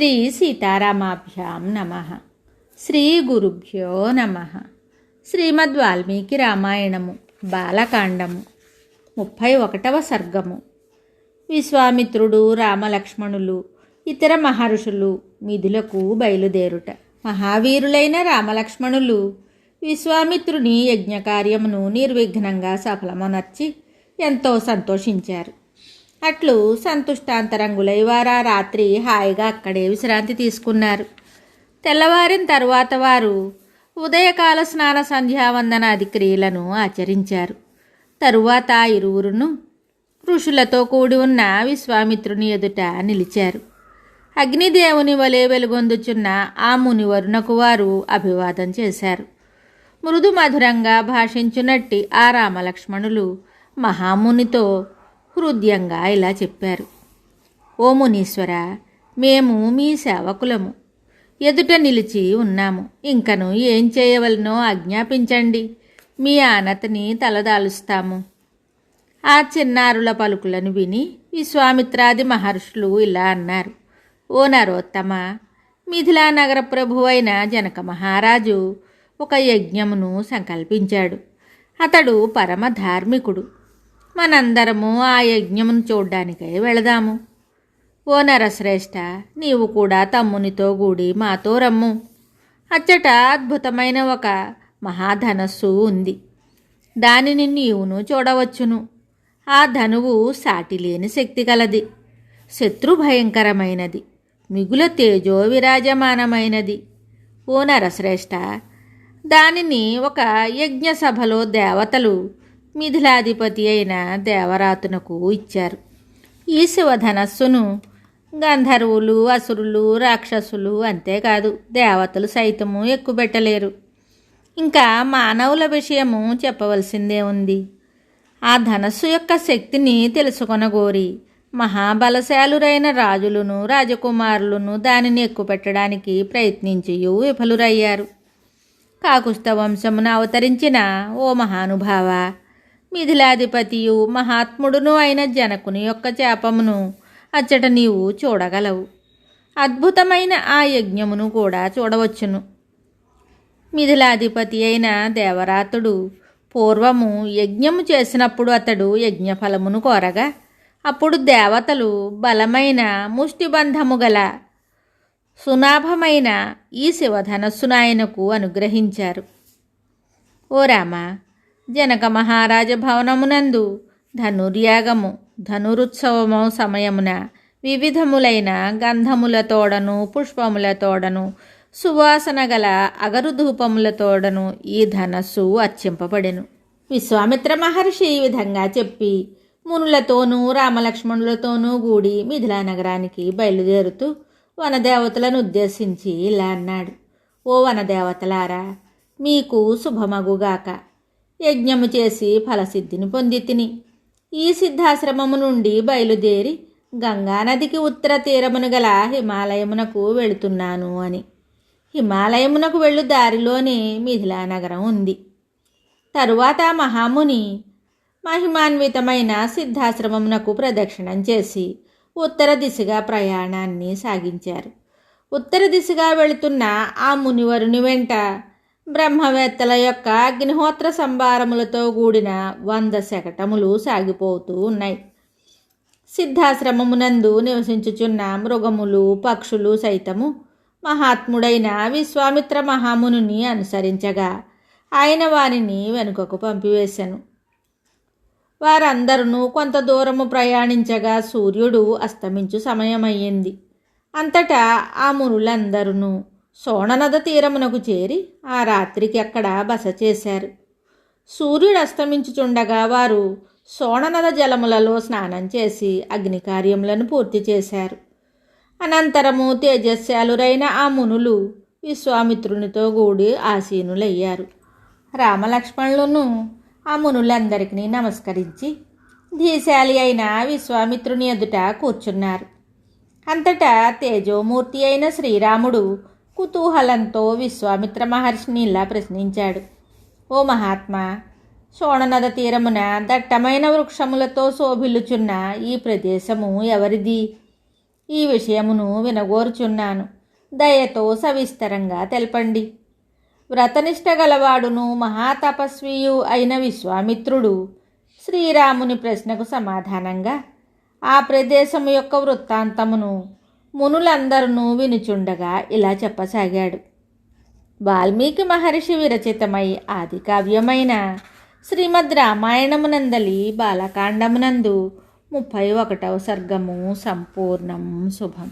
శ్రీ సీతారామాభ్యాం నమః. శ్రీ గురుభ్యో నమః. శ్రీమద్ వాల్మీకి రామాయణము బాలకాండము 31వ సర్గము. విశ్వామిత్రుడు, రామలక్ష్మణులు, ఇతర మహర్షులు మిథులకు బయలుదేరుట. మహావీరులైన రామలక్ష్మణులు విశ్వామిత్రుని యజ్ఞకార్యమును నిర్విఘ్నంగా సఫలమనర్చి ఎంతో సంతోషించారు. అట్లు సంతుష్టాంతరంగులై వారు రాత్రి హాయిగా అక్కడే విశ్రాంతి తీసుకున్నారు. తెల్లవారిన తరువాత వారు ఉదయకాల స్నాన సంధ్యావందనాది క్రియలను ఆచరించారు. తరువాత ఇరువురును ఋషులతో కూడి ఉన్న విశ్వామిత్రుని ఎదుట నిలిచారు. అగ్నిదేవుని వలె వెలుగొందుచున్న ఆ మునివరునకు వారు అభివాదం చేశారు. మృదు మధురంగా భాషించునట్టి ఆ రామలక్ష్మణులు మహామునితో హృదయంగా ఇలా చెప్పారు. ఓ మునీశ్వర, మేము మీ సేవకులము, ఎదుట నిలిచి ఉన్నాము. ఇంకను ఏం చేయవలనో ఆజ్ఞాపించండి, మీ ఆనతిని తలదాలుస్తాము. ఆ చిన్నారుల పలుకులను విని విశ్వామిత్రాది మహర్షులు ఇలా అన్నారు. ఓ నరోత్తమ, మిథిలా నగర ప్రభువైన జనక మహారాజు ఒక యజ్ఞమును సంకల్పించాడు. అతడు పరమ ధార్మికుడు. మనందరము ఆ యజ్ఞమును చూడ్డానికై వెళదాము. ఓ నరశ్రేష్ఠ, నీవు కూడా తమ్మునితో కూడి మాతో రమ్ము. అచ్చట అద్భుతమైన ఒక మహాధనస్సు ఉంది. దానిని నీవును చూడవచ్చును. ఆ ధనువు సాటిలేని శక్తి కలది, శత్రు భయంకరమైనది, మిగుల తేజో విరాజమానమైనది. ఓ నరశ్రేష్ఠ, దానిని ఒక యజ్ఞసభలో దేవతలు మిథిలాధిపతి అయిన దేవరాతునకు ఇచ్చారు. ఈ శివధనస్సును గంధర్వులు, అసురులు, రాక్షసులు, అంతేకాదు దేవతలు సైతము ఎక్కుబెట్టలేరు. ఇంకా మానవుల విషయము చెప్పవలసిందే ఉంది. ఆ ధనస్సు యొక్క శక్తిని తెలుసుకొనగోరి మహాబలశాలురైన రాజులను, రాజకుమారులను దానిని ఎక్కుపెట్టడానికి ప్రయత్నించి విఫలురయ్యారు. కాకుస్థ వంశమున అవతరించిన ఓ మహానుభావ, మిథిలాధిపతియు మహాత్ముడును అయిన జనకుని యొక్క శాపమును అచ్చట నీవు చూడగలవు. అద్భుతమైన ఆ యజ్ఞమును కూడా చూడవచ్చును. మిథిలాధిపతి అయిన దేవరాతుడు పూర్వము యజ్ఞము చేసినప్పుడు అతడు యజ్ఞఫలమును కోరగా అప్పుడు దేవతలు బలమైన ముష్టిబంధము గల సునాభమైన ఈ శివధనస్సును ఆయనకు అనుగ్రహించారు. ఓ రామ, జనక మహారాజ భవనమునందు ధనుర్యాగము, ధనురుత్సవము సమయమున వివిధములైన గంధములతోడను, పుష్పములతోడను, సువాసన గల అగరుధూపములతోడను ఈ ధనస్సు అర్చింపబడెను. విశ్వామిత్ర మహర్షి ఈ విధంగా చెప్పి మునులతోనూ రామలక్ష్మణులతోనూ కూడి మిథిలా నగరానికి బయలుదేరుతూ వనదేవతలను ఉద్దేశించి ఇలా అన్నాడు. ఓ వనదేవతలారా, మీకు శుభమగుగాక. యజ్ఞము చేసి ఫలసిద్ధిని పొంది తిని ఈ సిద్ధాశ్రమము నుండి బయలుదేరి గంగానదికి ఉత్తర తీరమును గల హిమాలయమునకు వెళుతున్నాను అని. హిమాలయమునకు వెళ్ళు దారిలోనే మిథిలా నగరం ఉంది. తరువాత మహాముని మహిమాన్వితమైన సిద్ధాశ్రమమునకు ప్రదక్షిణం చేసి ఉత్తర దిశగా ప్రయాణాన్ని సాగించారు. ఉత్తర దిశగా వెళుతున్న ఆ మునివరుని వెంట బ్రహ్మవేత్తల యొక్క అగ్నిహోత్ర సంభారములతో కూడిన 100 శకటములు సాగిపోతూ ఉన్నాయి. సిద్ధాశ్రమమునందు నివసించుచున్న మృగములు, పక్షులు సైతము మహాత్ముడైన విశ్వామిత్ర మహామునిని అనుసరించగా ఆయన వారిని వెనుకకు పంపివేశాను. వారందరూ కొంత దూరము ప్రయాణించగా సూర్యుడు అస్తమించు సమయమయ్యింది. అంతటా ఆ మునులందరూ సోణనద తీరమునకు చేరి ఆ రాత్రికి అక్కడ బస చేశారు. సూర్యుడు అస్తమించుచుండగా వారు సోణనద జలములలో స్నానం చేసి అగ్ని కార్యములను పూర్తి చేశారు. అనంతరము తేజస్శాలురైన ఆ మునులు విశ్వామిత్రునితో కూడి ఆసీనులయ్యారు. రామలక్ష్మణులను ఆ మునులందరికీ నమస్కరించి ధీశాలి అయిన విశ్వామిత్రుని ఎదుట కూర్చున్నారు. అంతటా తేజోమూర్తి అయిన శ్రీరాముడు కుతూహలంతో విశ్వామిత్ర మహర్షిని ఇలా ప్రశ్నించాడు. ఓ మహాత్మా, సోణనద తీరమున దట్టమైన వృక్షములతో శోభిల్లుచున్న ఈ ప్రదేశము ఎవరిది? ఈ విషయమును వినగోరుచున్నాను. దయతో సవిస్తరంగా తెలపండి. వ్రతనిష్ట గలవాడును మహాతపస్వియు అయిన విశ్వామిత్రుడు శ్రీరాముని ప్రశ్నకు సమాధానంగా ఆ ప్రదేశము యొక్క వృత్తాంతమును మునులందరూ వినుచుండగా ఇలా చెప్పసాగాడు. వాల్మీకి మహర్షి విరచితమై ఆది కావ్యమైన శ్రీమద్ రామాయణమునందలి బాలకాండమునందు 31వ సర్గము సంపూర్ణం. శుభం.